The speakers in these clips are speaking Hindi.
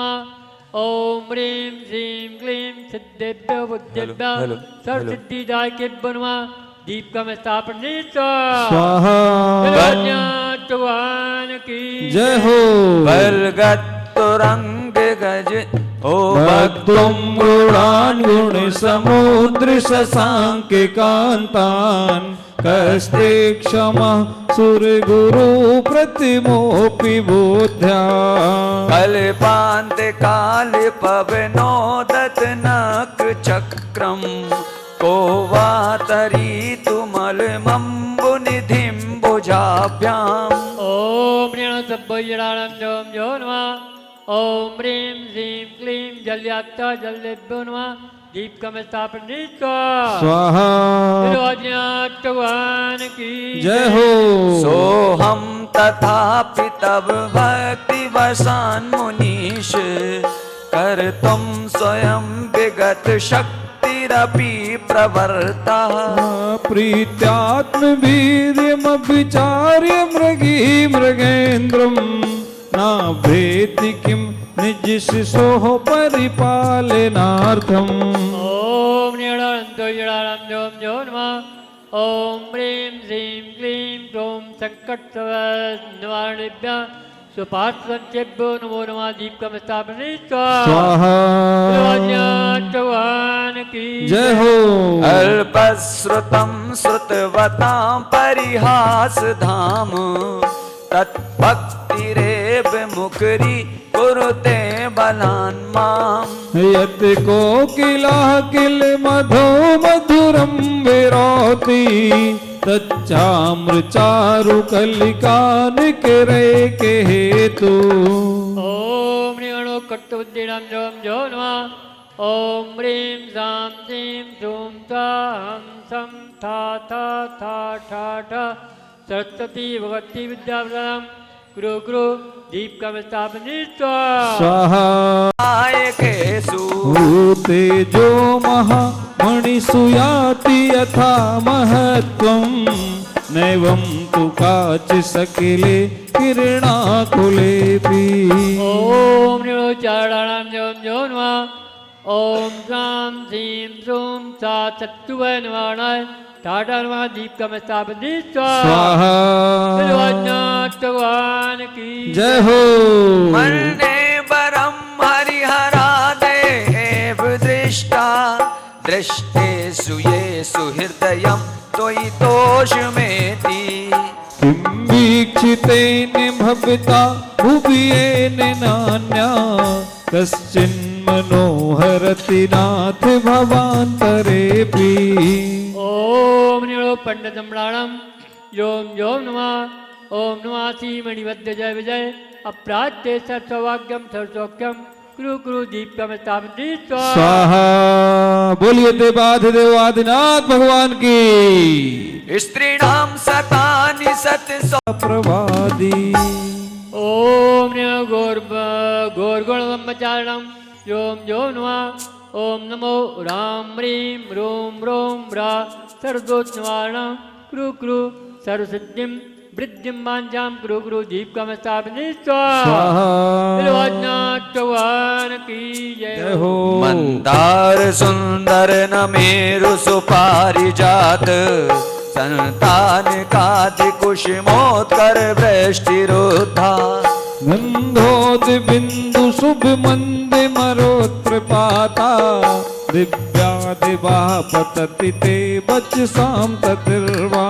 नमः। ओम ह्रीं श्रीं क्लीं सिद्धेभ्यो बुद्धेभ्यो सर्वसिद्धिदायकेभ्यो नमः। दीप का मैं स्थापना स्वाहा। भगवान की जय हो। बलगत्तुरंग गज ओ भक्तुम गुणान गुण समुद्र शशांक कांतान कस्ते क्षमा सुर गुरु प्रतिमोपि बुद्ध्या कल्पांत काल पवनोदत नक चक्रम को वातरी तुमल मम्बु निधिम भुजाभ्याम। ओम ऋण सभ्यराणं जोम जो नमः। ओम ह्रीं श्रीं क्लीं जल्यात्ता जलेभ्यो नमः। दीप का मैं स्थापना स्वाहा। भगवान की जय हो। सोहम तथापि तब भक्ति वसान मुनीश कर तुम स्वयं विगत शक्तिरपि प्रवर्ता। प्रीत्यात्म वीर्यम विचार्य मृगी मृगेन्द्रम ना भेति किम निज शिशोः परिपालनार्थम। ओम नीलानंदो ईलानंद जोम जो नमः। ओम ह्रीं श्रीं क्लीं क्रों संकट निवारणेभ्यः सुपार्श्वभ्यो नमो नमः। दीप का मैं स्थापना स्वाहा। भगवान की जय हो। अल्पश्रुतं श्रुतवतां परिहास धाम तत्भक्तिरेव मुकरी कुरुते बलान् माम्। यत् कोकिला किल मधो मधुरं विरोति तच्चाम्र चारु कलिका निकरे के हेतु। ओम ऋणो कट्टुबुद्धिनां जोम जो नमः। ओम ह्रीं सां सीं धूं तां सं था था था ठा ठा सरस्वती भगवती विद्याप्रदां गुरु गुरु दीप का मैं स्थापना स्वाहा। तेजो महा मणिसुयाति यथा महत्वं नैवं तु काच सकिले किरणाकुलेपि। ओम ऋणो चारणानां जोम जो नमः। ओम सां सीं सूं सा चत्तुवै नवाणाय टाटा नमः। दीप का मैं स्थापना स्वाहा। भगवान की जय हो। मन्ये वरं हरिहरा देव दृष्टा दृष्टेषु येषु हृदयं त्वयि तोषमेति। किं वीक्षितेन भविता भुवियेन नान्या कश्चिन्मनोहरति नाथ भवान्तरेऽपि। ओम नीलो पंडितम्राणम योम योम नमः। ओम नमः श्री मणिवद्य जय विजय अपराध्य सर्ववाग्यम सर्वसौख्यम गुरु गुरु दीप का मैं स्थापना स्वाहा। बोलिए देवाधिदेवादिनाथ भगवान की। स्त्रीणां सतानि सत प्रवादी। ओम नमो घोरगुणब्रह्मचारिणम योम योम नमः। ओम नमो राम ह्रीं रोम रोम रा सर्वदोषनिवारणं गुरु गुरु सर्वसिद्धिं वृद्धिं वाञ्छां गुरु गुरु दीप का मैं स्थापना स्वाहा। भगवान की जय हो। मंदार सुंदर नमेरु सुपारिजात संतान कादि कुसुमोत्कर वृष्टिरुद्धा। गंधोद बिंदु शुभ मंद मरोत्र पाता दिव्या दिवा पतति ते बचसाम ततिर्वा।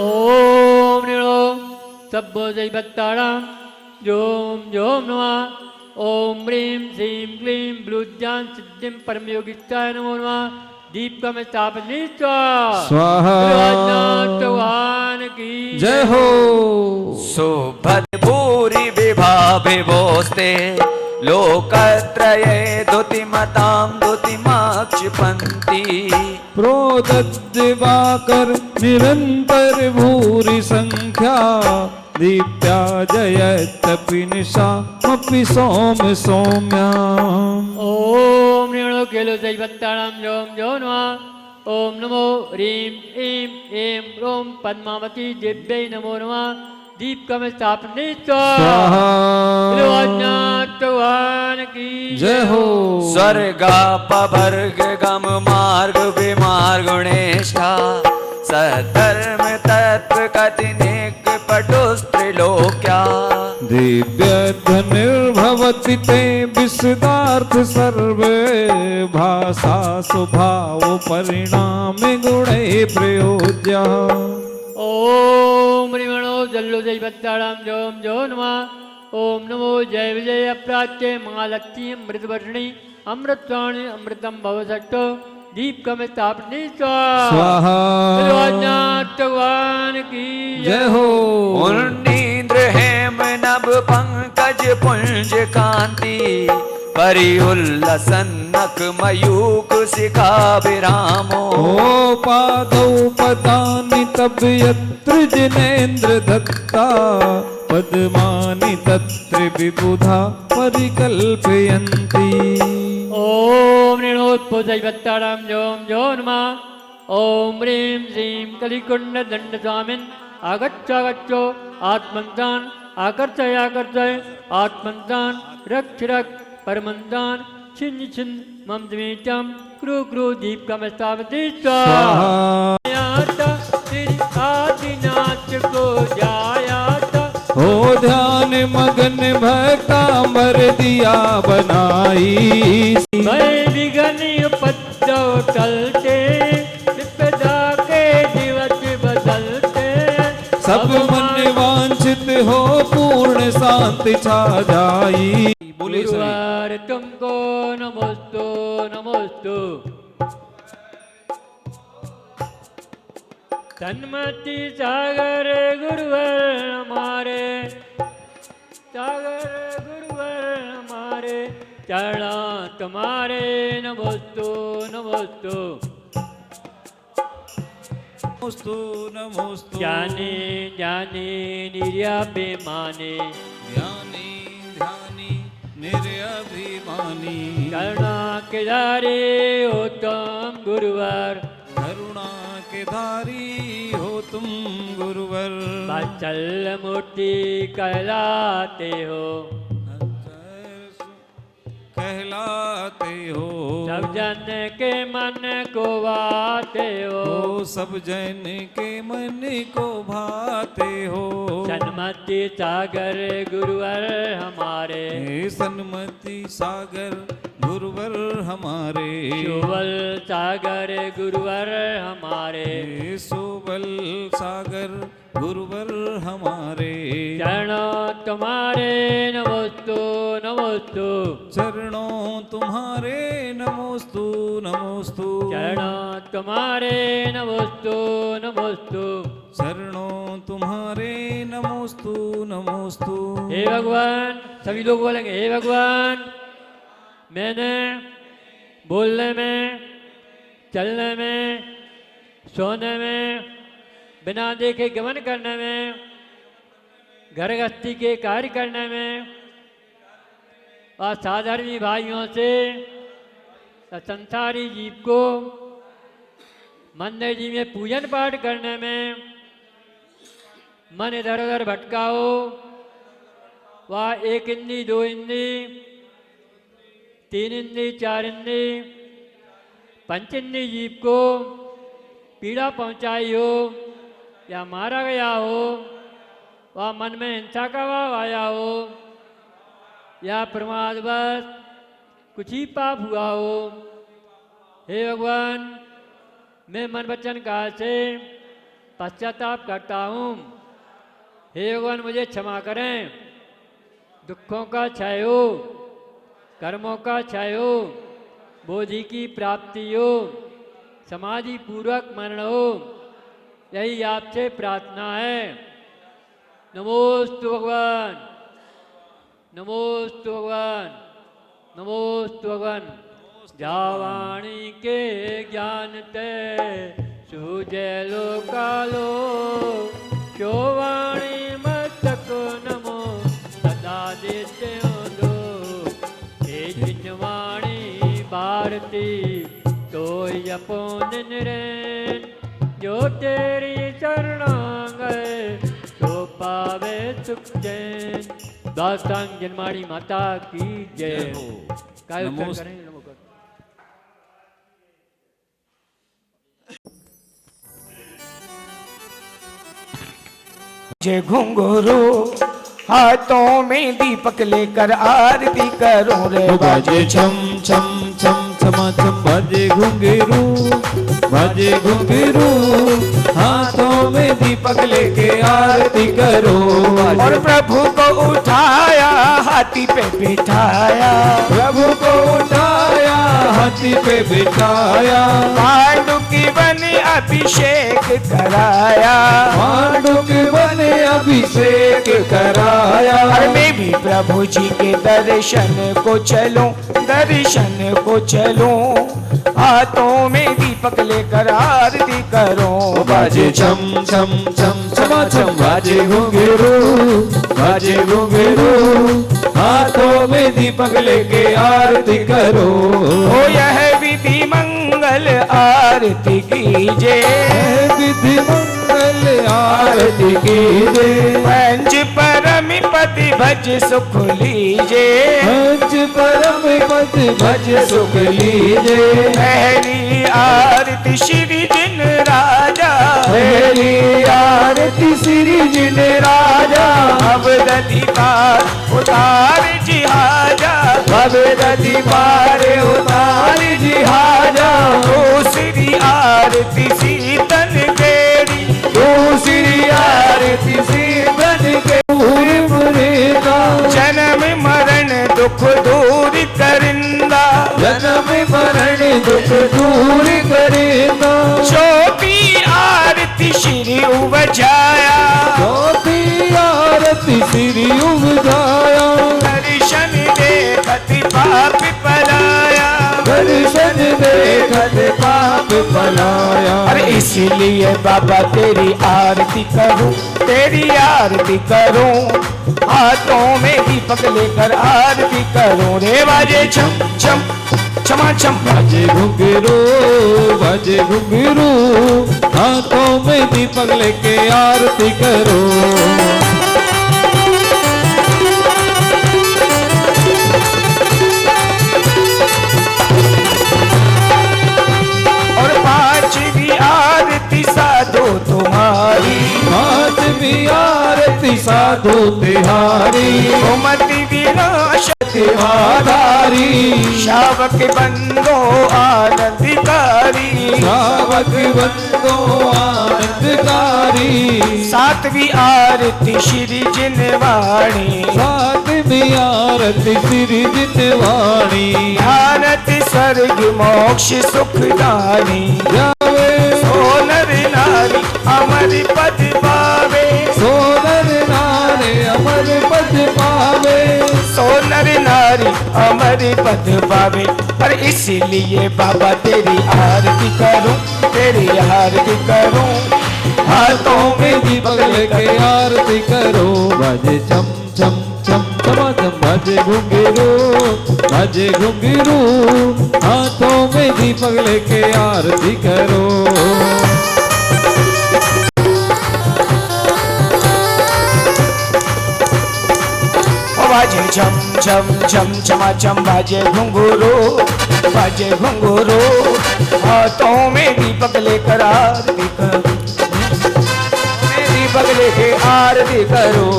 ओम नीलो सब्बो जय भक्ताणां जोम जोम नमः। ओम ह्रीं श्रीं क्लीं ब्लूज्जान सिद्धिं परमयोगिताय नमो नमः। दीप का मैं स्थापना स्वाहा। भगवान की जय हो। सुभद भूरि विभाविभोस्ते लोकत्रये द्युतिमतां द्युतिमाक्षिपन्ति। प्रोदद्दिवाकर निरंतर भूरि संख्या दीप्या जयत्यपि निशामपि सौम्य सौम्या। ओम ऋणो केलो दैवत्ताणां जोम जो नमः। ओम नमो ह्रीं ऐं ऐं ह्रों पद्मावती देव्यै नमो नमः। दीप कम स्थापने स्वाहा भगवान की जय हो। स्वर्गापवर्ग गम मार्ग विमार्ग गुणेष्ठा सधर्म तत्व कथिनेक पटुस्त्रिलोक्या दिव्य धनुर्भवति ते विशदार्थ सर्वे भाषा स्वभाव परिणाम गुणे प्रयोज्य ओम रिमणो जल्लो जय बत्ताराम जोम जो नमः ओम नमो जय विजय अप्राच्य महालक्ष्मी अमृतवर्षिणी अमृतवाणी अमृतम भवसट्टो दीप कम स्थापने स्वाहा भगवान की जय हो। उन्नीन्द्र हेम नभ पंकज पुंज कांति परिउल्लसन्नक मयूख शिखा विरामो ओ पादौ पदानि तब यत्र जिनेन्द्र दत्ता पद्मानि तत्र विबुधा परिकल्पयन्ति ओम ऋणोत्पोजयवत्ताराम जोम जो नमः ओम ह्रीं श्रीं कलिकुंड दंड स्वामिन् आगच्छो आत्मन्तान आकर्षय आत्मन्तान रक्ष परमन्तान छिन्न छिन्न मम द्वेषम क्रू क्रू दीप कम स्थापति आदिनाथ को जायाता हो ध्यान मगन भक्तांबर दिया बनाई मैं विघ्न उपद्रव टलते विपदा के दिवस बदलते सब मन वांछित हो पूर्ण शांति छा जाई। बोले गुरुवार तुमको नमोस्तु नमोस्तु सन्मति सागर गुरुवर हमारे सागर गुरुवर हमारे चरणा तुम्हारे नमोस्तु नमोस्तु नमोस्तु नमोस्तु जाने जाने निर्याभिमाने ज्ञानी ध्यानी निर्अभिमानी करुणा के धारे हो तुम गुरुवर करुणा के धारी हो तुम गुरुवर वात्सल्य मूर्ति कहलाते हो कहलाते हो सब जन के मन को भाते हो सब जन के मन को भाते हो सन्मति सागर गुरुवर हमारे सन्मति सागर गुरुवर हमारे शोभल सागर गुरुवर हमारे सोबल सागर गुरुवर हमारे चरणों तुम्हारे नमोस्तु नमोस्तु चरणों तुम्हारे नमोस्तु नमोस्तु चरणों तुम्हारे नमोस्तु नमोस्तु चरणों तुम्हारे नमोस्तु नमोस्तु। हे भगवान सभी लोग बोलेंगे हे भगवान मैंने बोलने में चलने में सोने में बिना देखे गमन करने में घर गृहस्थी के कार्य करने में और साधारण भाइयों से संसारी जीव को मंदिर जी में पूजन पाठ करने में मन इधर उधर भटकाओ वह एक इंद्री दो इंद्री तीन इंद्री चार इंद्री पंच इंद्री जीव को पीड़ा पहुंचाई हो या मारा गया हो वह मन में हिंसा का भाव आया हो या प्रमादवश कुछ ही पाप हुआ हो हे भगवान मैं मन वचन काल से पश्चाताप करता हूँ हे भगवान मुझे क्षमा करें दुखों का क्षय हो कर्मों का क्षय हो बोधि की प्राप्ति हो समाधि पूर्वक मरण हो यही आपसे प्रार्थना है। नमोस्तु भगवान नमोस्तु भगवान नमोस्तु भगवान जावाणी के ज्ञान ते सूझे लो कालो शोवाणी मस्तक नमो सदा देते हो दो हे जिनवाणी भारती तो जपो निरेन जो तेरी शरणा गए तो पावे सुख चैन। दास्तान जन्माड़ी माता की जय हो। काय उत्तर करें? नमो कर। जय घुंघरू हाथों में दीपक लेकर आरती करो रे बाजे छम छम छम छमा छम बाजे घुंघरू बाजे घुंघरू हाथों में दीपक लेके आरती करो। और प्रभु को उठाया हाथी पे बिठाया प्रभु को उठाया हाथी पे बिठाया पांडु की बने अभिषेक कराया पांडु के बने अभिषेक कराया। और मैं भी प्रभु जी के दर्शन को चलूं दर्शन को चलूं हाथों में दीपक लेकर आरती करो। बाजे छम छम छम छमा छम बाजे घुंघरू बाजे घुंघरू हाथों में दीपक लेके आरती करो। ओ यह विधि मंगल आरती कीजे विधि मंगल आरती कीजे पंच परम पति भज सुख लीजे पंच परम पद भज सुख लीजे। पहली आरती श्री जिन राजा पहली आरती श्री जिन राजा अवदति पार उतार जिहाजा भगवती पार उतार जिहाजा। दूसरी आरती सीतन केरी दूसरी आरती सीतन के मुरेगा जन्म मरण दुख दूर करिंदा जन्म मरण दुख दूर करेगा। चौथी आरती श्री उपजाया चौथी आरती श्री उपजाया दर्शन देखत पाप पलाया दर्शन देखत पाप पलाया। अरे इसीलिए बाबा तेरी आरती करूं तेरी आरती करूं हाथों में दीपक लेकर आरती करूं रे बाजे छम छम छमा छम बाजे घुंघरू बाजे घुंघरू हाथों में दीपक लेके आरती करो। और पांचवी आरती साधो तुम्हारी पांचवी आरती साधु तिहारी मति विनाश तिहारी शावक बंदो आनंदकारी श्रावक बंदो आनंदकारी। सातवीं आरती श्री जिनवाणी सातवीं आरती श्री जितवाणी ध्यानति स्वर्ग मोक्ष सुखदानी जावे सोनर नारी अमर पद पावे सोनर नारे अमर पद पावे सोनर नारी अमर पद पावे। पर इसीलिए बाबा तेरी आरती करूं तेरी आरती करूं हाथों में दीपक लेके आरती करो। बाजे छम छम छम छमा छम बाजे घुंघरू बाजे घुंघरू हाथों में दीपक लेके आरती करो। बाजे छम छम छम छमा छम बाजे घुंघरू बाजे घुंघरू हाथों में दीपक लेकर आरती करो दीपक लेके आरती करो।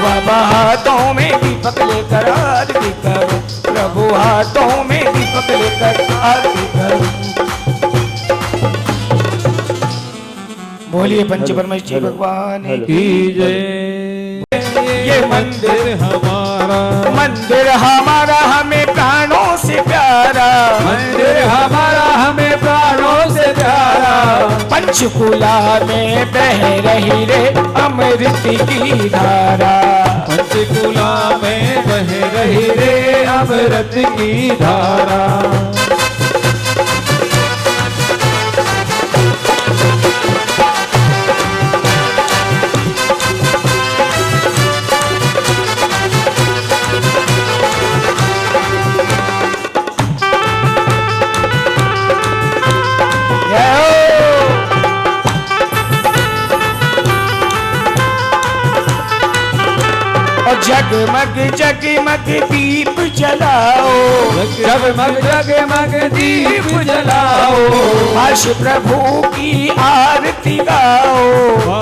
बाबा हाथों में दीपक लेकर आरती करो प्रभु हाथों में दीपक लेकर आरती करो। बोलिए पंच परमेश्वर भगवान की जय। ये मंदिर मंदिर हमारा हमें प्राणों से प्यारा मंदिर हमारा हमें प्राणों से प्यारा पंचकुला में बह रही रे अमृत की धारा पंचकुला में बह रही रे अमृत की धारा। जगमग जगमग दीप जलाओ, जगमग जगमग दीप जलाओ, हर्ष प्रभु की आरती गाओ,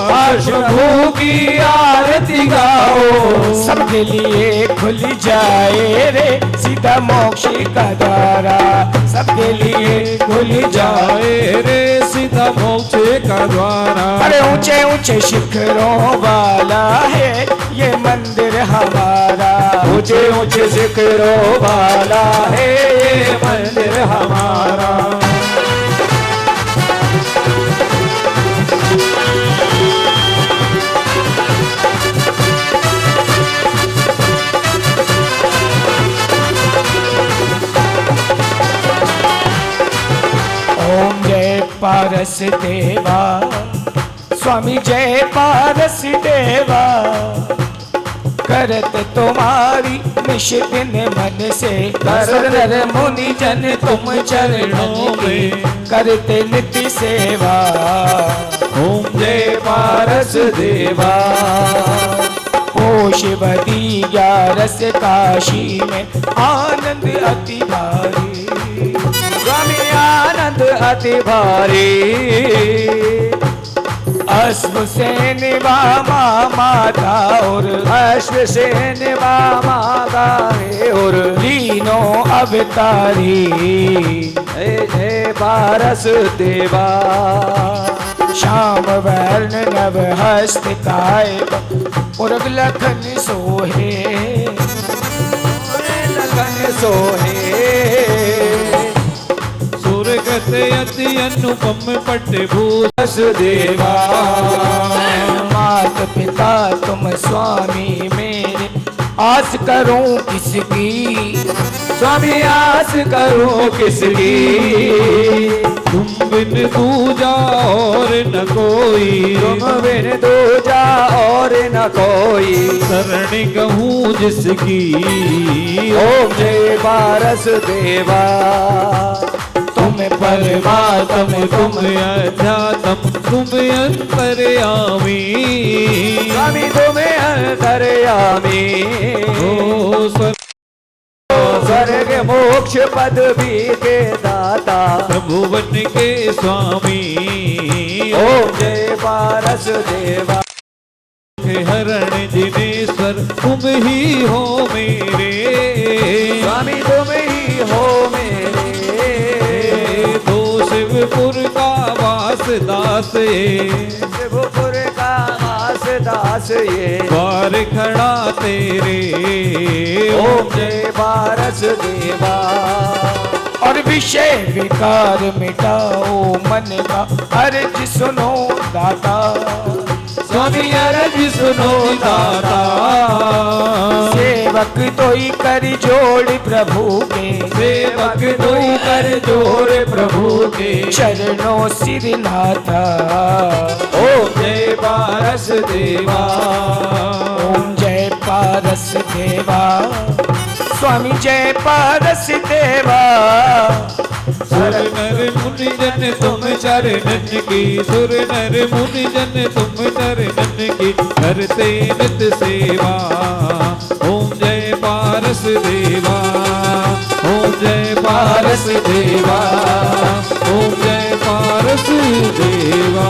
हर्ष प्रभु की आरती गाओ। सबके लिए खुल जाए रे सीधा मोक्ष का द्वारा, सबके लिए खुल जाए। जाए रे सीधा मोक्ष का द्वारा। अरे ऊंचे ऊंचे शिखरों वाला है ये मंदिर हमारा, ऊंचे ऊंचे शिखरों वाला है ये मंदिर हमारा। ओम जय पारस देवा, स्वामी जय पारस देवा, करत तुम्हारी निश दिन मन से, नर मुनि जन तुम चरणों में करते नित्य सेवा। ओम जय पारस देवा, ओ शिवदी ग्यारस काशी में आनंद अति भारी, स्वामी आनंद अति भारी। अश्व सेन वामा माता और अश्व सेन वामा गाए और तीनों अवतारी, जय पारस देवा। श्याम वर्ण नव हस्त काय उर्ग लखन सोहे, लगन सोहे। सुरगत अति अनुपम पटभूष देवा। मात पिता तुम स्वामी मेरे, आस करूं किसकी, स्वामी आस करूं किसकी। तुम बिन दूजा और न कोई, तुम बिन दूजा और न कोई। शरण कहूँ जिसकी। ओम जय पारस देवा। तुम परमात्म तुम अध्यात्म तुम अंतर्यामी। स्वामी तुम्हें अंतर्यामी। ओ स्वर्ग मोक्ष पदवी के दाता, प्रभुवन के स्वामी। ओम जय पारस देवा। हरण जिनेश्वर तुम ही हो मेरे, स्वामी तुम ही हो मेरे। दो शिवपुर का वास दास ये, शिवपुर का वास दास ये। द्वार खड़ा तेरे। ओम जय पारस देवा। और विषय विकार मिटाओ मन का अर्ज सुनो दाता, स्वामी अरज सुनो दाता। सेवक तो ही कर जोड़ प्रभु के, सेवक तू कर जोड़ प्रभु के। चरणों सिर नाथा। ओम जय पारस देवा। ओम जय पारस देवा, स्वामी जय पारस देवा। सुर नर मुनि जन तुम चरणन की, सुर नर मुनि जन तुम चरणन की करते नित सेवा। ओम जय पारस देवा। ओम जय पारस देवा। ओम जय पारस देवा।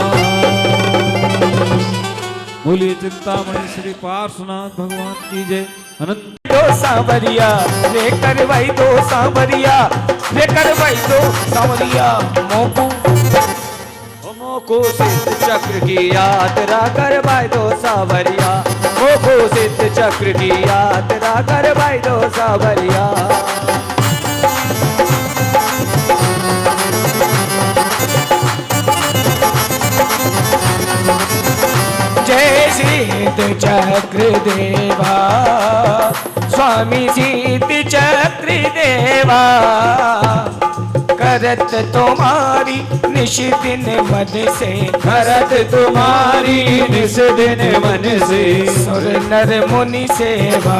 बोलिए चिंतामणि श्री पार्श्वनाथ भगवान की जय। अनंत दो सांवरिया रे करवाई, दो सांवरिया रे करवाई, दो सांवरिया मोकू। मोको सिद्ध चक्र की यात्रा करवाई दो सावरिया। मोको सिद्ध चक्र की यात्रा करवाई दो सावरिया। जय सिद्ध चक्र देवा, स्वामी सिद्ध चक्र देवा। करत तुम्हारी निश दिन मन से, करत तुम्हारी निस दिन मन से। सुर नर मुनि सेवा।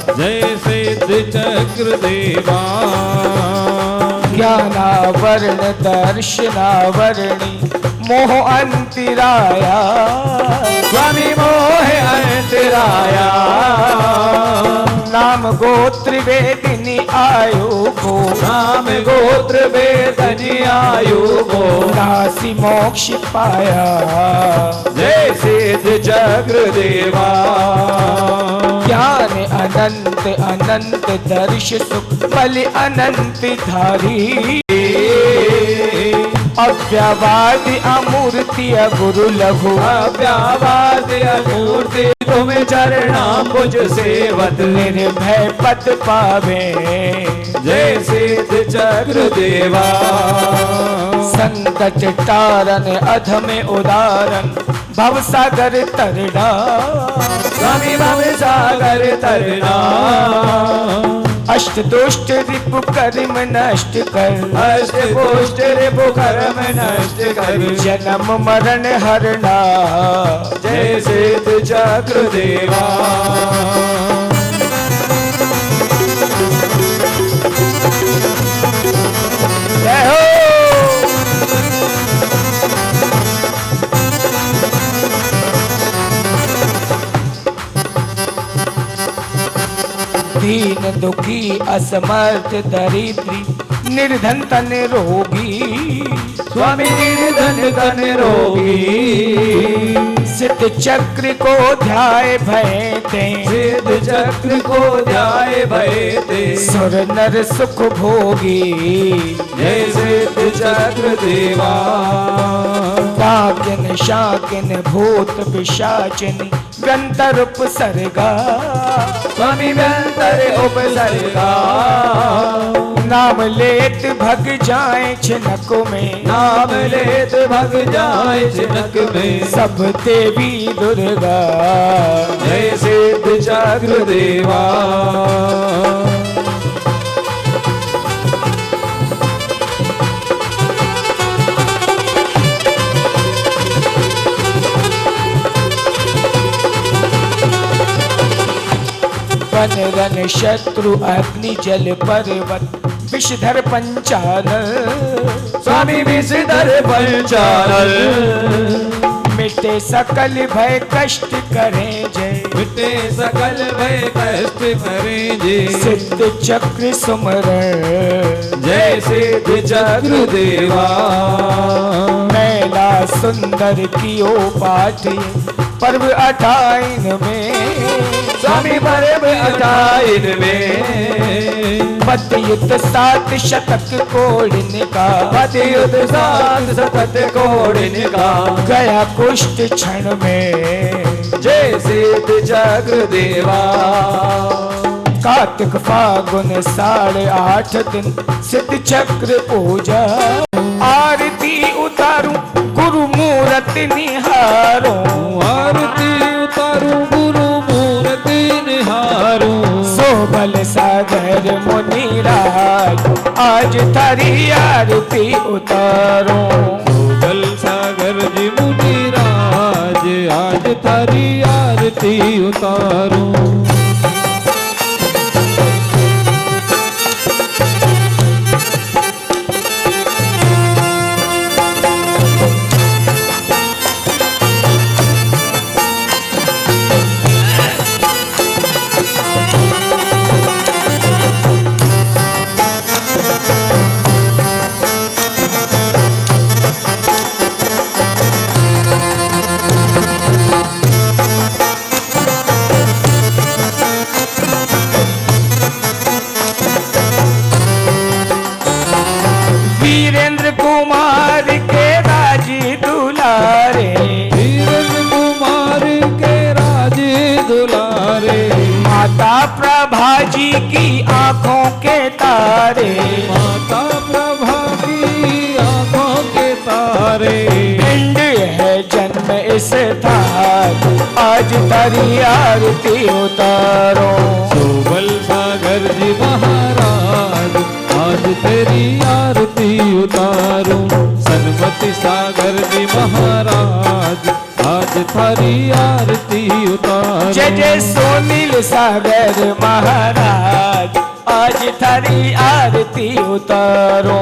जय सिद्ध चक्र देवा। ज्ञानावरण दर्शनावरणी मोह अंतराया। स्वामी मोह मंत्राया नाम गोत्र वेदिनी आयु को नाम गोत्र वेदनी आयु को नासी मोक्ष पाया जय सिद्ध चक्र देवा ज्ञान अनंत अनंत दर्श सुख बल अनंत धारी अव्यवाद अमूर्ति गुरु लघु अव्यवाद अमूर्ति तुम चरणाम्बुज सेवत निर्भय पद पावे जय सिद्ध चक्र देवा संकट तारन अधम उदारन भव सागर तरना स्वामी भव सागर तरना अष्ट दुष्ट रिपु कर्म नष्ट कर अष्ट पुष्ट रिपु कर्म नष्ट कर जन्म मरण हरना जय सिद्ध चक्र देवा जय हो दीन दुखी असमर्थ दरिद्री निर्धन तन रोगी स्वामी निर्धन तन रोगी सिद्ध चक्र को ध्याय भय दे सिद्ध चक्र को ध्याय भय दे सुर नर सुख भोगी जय सिद्ध चक्र देवा डाकिन शाकिन भूत पिशाचिन व्यंतर उपसर्गा स्वामी व्यंतर उपसर्गा नाम लेत भग जाए छिनक में नाम लेत भग जाए छिनक में सब देवी दुर्गा जय सिद्ध चक्र देवा वन रन शत्रु अग्नि जल पर्वत विषधर पंचानल स्वामी विषधर पंचानल मिटे सकल भय कष्ट करें जय मिटे सकल भय कष्ट करें जय सिद्ध चक्र सुमरण जय सिद्ध चक्र देवा मैला सुंदर कियो पाठ पर्व 28 में स्वामी पर्व 28 में पतियुत 7 शतक कोड़ने का पतियुत 7 शतक कोड़ने का गया कुष्ठ क्षण में जय सिद्ध चक्र देवा कार्तिक फागुन 8.5 दिन सिद्ध चक्र पूजा आरती उतारूं गुरु मूर्ति निहारूं आरती उतारूं गुरु मूर्ति निहारूं सोबल सागर मुनिराज आज थारी आरती उतारूं बल सागर जी मुनिराज आज थारी आरती उतारूं वीरेंद्र कुमार के राजी दुलारे वीरेंद्र कुमार के राजी दुलारे माता प्रभा जी की आंखों के तारे माता प्रभा की आंखों के तारे पिंड है जन्म इस धार आज तारी आरती उतारो सोबल सागर जी महाराज आज तेरी आरती उतारूं सनमति सागर जी महाराज आज थारी आरती उतारूं जय जय सोनील सागर महाराज आज थारी आरती उतारो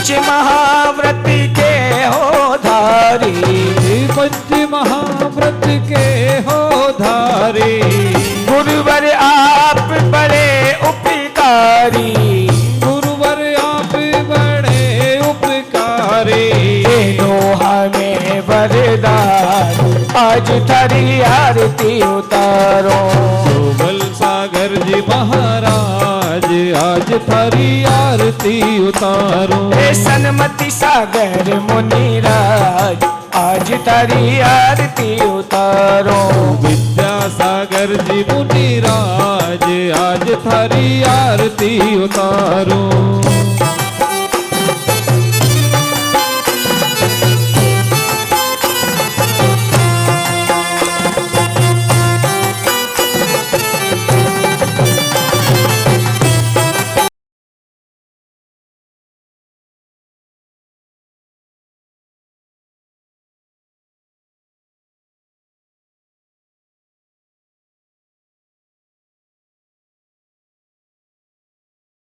पंच महाव्रत के हो धारी, पंच महाव्रत के हो धारी, गुरुवर आप बड़े उपकारी, गुरुवर आप बड़े उपकारी, दो हमें वरदान आज थारी आरती उतारो। सोबल सागर जी महाराज आज थारी आरती उतारो। हे सन्मति सागर मुनिराज आज तारी आरती उतारो। विद्या सागर जी मुनिराज आज थारी आरती उतारो।